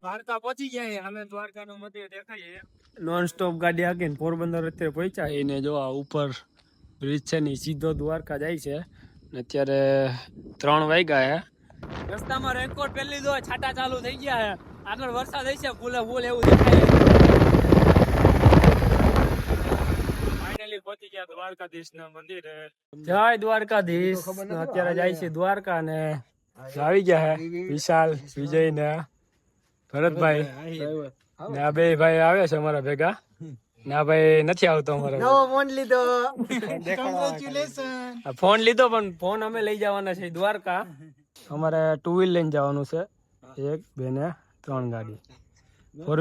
દ્વારકા પહોંચી ગયા અમે દ્વારકાનું મંદિર દેખાય નોન સ્ટોપ ગાડી આગીને પોરબંદર અત્યારે પહોંચ્યા એને જો આ ઉપર બ્રિજ છે ને સીધો દ્વારકા જાય છે ને અત્યારે 3 વાગ્યા હે રસ્તામાં રેનકોટ પહેરી લીધો છાટા ચાલુ થઈ ગયા હે આગળ વરસાદ હશે ફૂલે ફૂલ એવું દેખાય ફાઇનલી પહોંચી ગયા દ્વારકાધીશના મંદિરે જય દ્વારકાધીશ અત્યારે જાય છે દ્વારકા ને આવી ગયા હે વિશાલ વિજય ને ભરતભાઈ ને આ બે ભાઈ આવે છે અમારા ભેગા ના ભાઈ નથી આવતો અમારો ફોન લીધો કોંગ્રેચ્યુલેશન ફોન લીધો પણ ફોન અમે લઈ જવાના છે દ્વારકા અમારે 2 વ્હીલ લઈને જવાનું છે 1 2 ને 3 ગાડી 4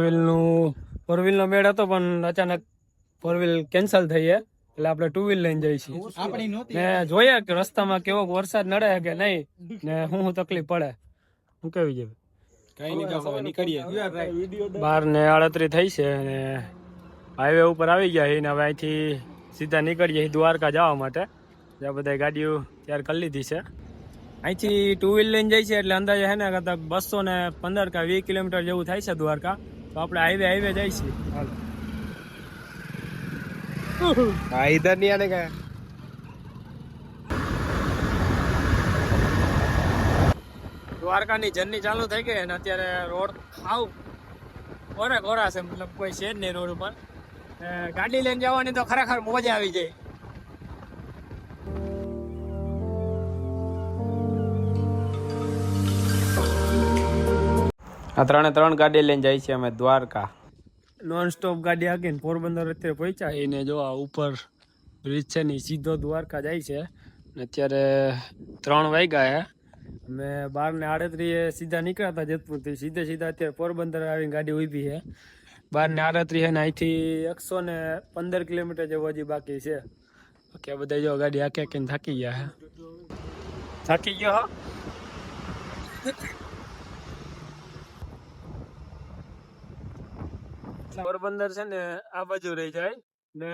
વ્હીલ નો મેળ હતો પણ અચાનક 4 વ્હીલ કેન્સલ થઈ છે એટલે આપણે 2 વ્હીલ લઈને જઈશું ને જોઈએ કે રસ્તામાં કેવો વરસાદ નડે કે નહીં ને શું તકલીફ પડે શું કેવી જાય કઈ નીકળીએ 12:38 થઈ છે અને હાઈવે ઉપર આવી ગયા અને હવે અહીંથી સીધા નીકળીએ દ્વારકા જવા માટે જ્યાં બધા ગાડીઓ તૈયાર કરી લીધી છે અહીંથી 2 વ્હીલ લઈને જાય છે એટલે અંદાજે છે ને કદાચ 215 કે 20 કિલોમીટર જેવું થાય છે દ્વારકા તો આપણે હાઈવે જઈશું હા ઇધર નહીં આને કા દ્વારકાની જર્ની ચાલુ થઈ ગઈ અને અત્યારે રોડ હાવ ઘોરા છે મતલબ કોઈ છે જ નહીં રોડ ઉપર ગાડી લઈને જવાની તો ખરેખર મજા આવી જાય આ 3 ગાડી લઈને જાય છે અમે દ્વારકા નોન સ્ટોપ ગાડી આગીને પોરબંદર અત્યારે પહોંચ્યા એને જો આ ઉપર બ્રિજ છે ને સીધો દ્વારકા જાય છે ને અત્યારે 3 વાગ્યા હે અમે 12:38 સીધા નીકળ્યા હતા જેતપુરથી સીધા અત્યારે પોરબંદર આવીને ગાડી ઊભી છે 12:38 છે ને અહીંથી 115 કિલોમીટર જેવું હજી બાકી છે બાકી આ બધા જો ગાડી આખી થાકી ગયા હે થાકી ગયો પોરબંદર છે ને આ બાજુ રહી જાય ને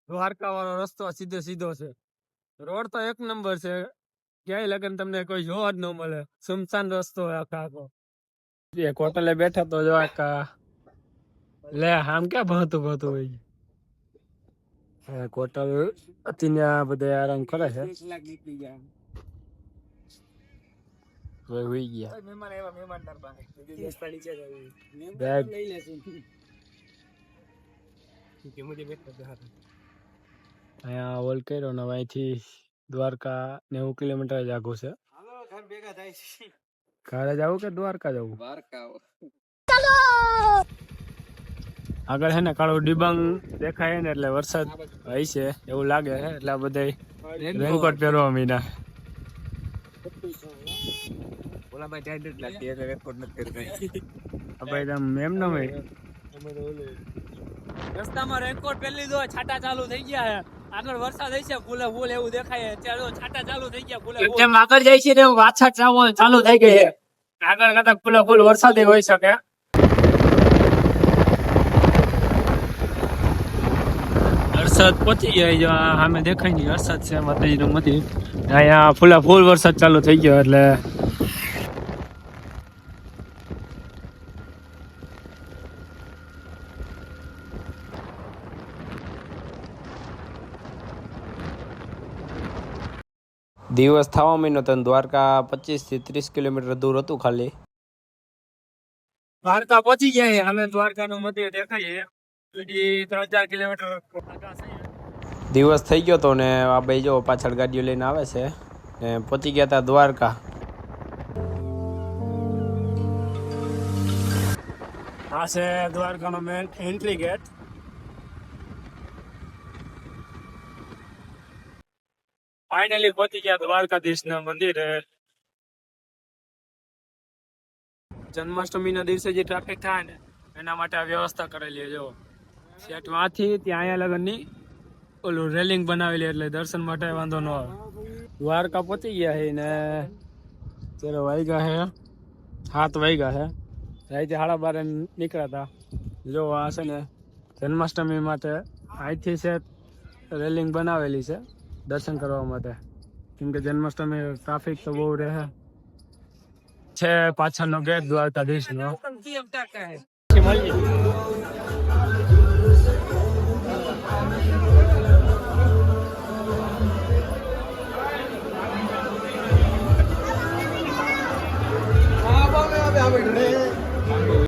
દ્વારકા વાળો રસ્તો સીધો છે રોડ તો 1 નંબર છે ક્યાંય લગન તમને કોઈ જોવા જ ન મળે સુમસાન રસ્તો આખો એક હોટલે બેઠા તો જો આખા લે આમ ક્યાં ભણતું હોય એક હોટલ હતી ને આ બધા આરામ કરે છે હોઈ ગયા અહીંયા ઓલ કર્યો ને અહીંથી દ્વારકા 90 કિલોમીટર જ આગું છે ઘરે જવું કે દ્વારકા જવું આગળ છે ને કાળું ડિબાંગ દેખાય ને એટલે વરસાદ હોય છે એવું લાગે છે એટલે આ બધા રેનકોટ પહેરવા મીના રસ્તામાં રેનકોટ પહેરી લીધો છાટા ચાલુ થઈ ગયા છે આગળ વરસાદ હશે ફૂલે ફૂલ એવું દેખાય અત્યારે છાટા ચાલુ થઈ ગયા ફૂલે જેમ આગળ જાય છે તેમ વાછા ચાલુ થઈ ગઈ છે આગળ કદાચ ફૂલે ફૂલ વરસાદ હોઈ શકે વરસાદ પહોંચી ગયા સામે દેખાય નહીં વરસાદ છે માતાજીનું મંદિર અહીંયા ફૂલે ફૂલ વરસાદ ચાલુ થઈ ગયો એટલે દિવસ થવા માંડ્યો તો દ્વારકા 25 થી 30 કિલોમીટર દૂર હતું ખાલી દ્વારકા પહોંચી ગયા અમે દ્વારકાનું મંદિર દેખાય 3-4 કિલોમીટર દિવસ થઈ ગયો તો ને આ ભાઈ જો પાછળ ગાડીઓ લઈને આવે છે ને પહોંચી ગયા હતા દ્વારકા આ છે દ્વારકાનો મેન એન્ટ્રી ગેટ ફાઇનલી પહોંચી ગયા દ્વારકાધીશના મંદિરે જન્માષ્ટમીના દિવસે જે ટ્રાફિક થાય ને એના માટે આ વ્યવસ્થા કરેલી છે જો ત્યાંથી ત્યાં અહીંયા લગનની ઓલું રેલિંગ બનાવેલી એટલે દર્શન માટે વાંધો ન આવે દ્વારકા પહોંચી ગયા છે ને ચલો વાગ્યા છે 7 વાગ્યા છે રાતે 12:30 નીકળ્યા હતા જો આ છે ને જન્માષ્ટમી માટે અહીંથી છે રેલિંગ બનાવેલી છે દર્શન કરવા માટે કેમ કે જન્માષ્ટમી ટ્રાફિક તો બહુ રહે છે પાછળનો ગેટ દ્વારકાધીશનો. પછી મળીએ.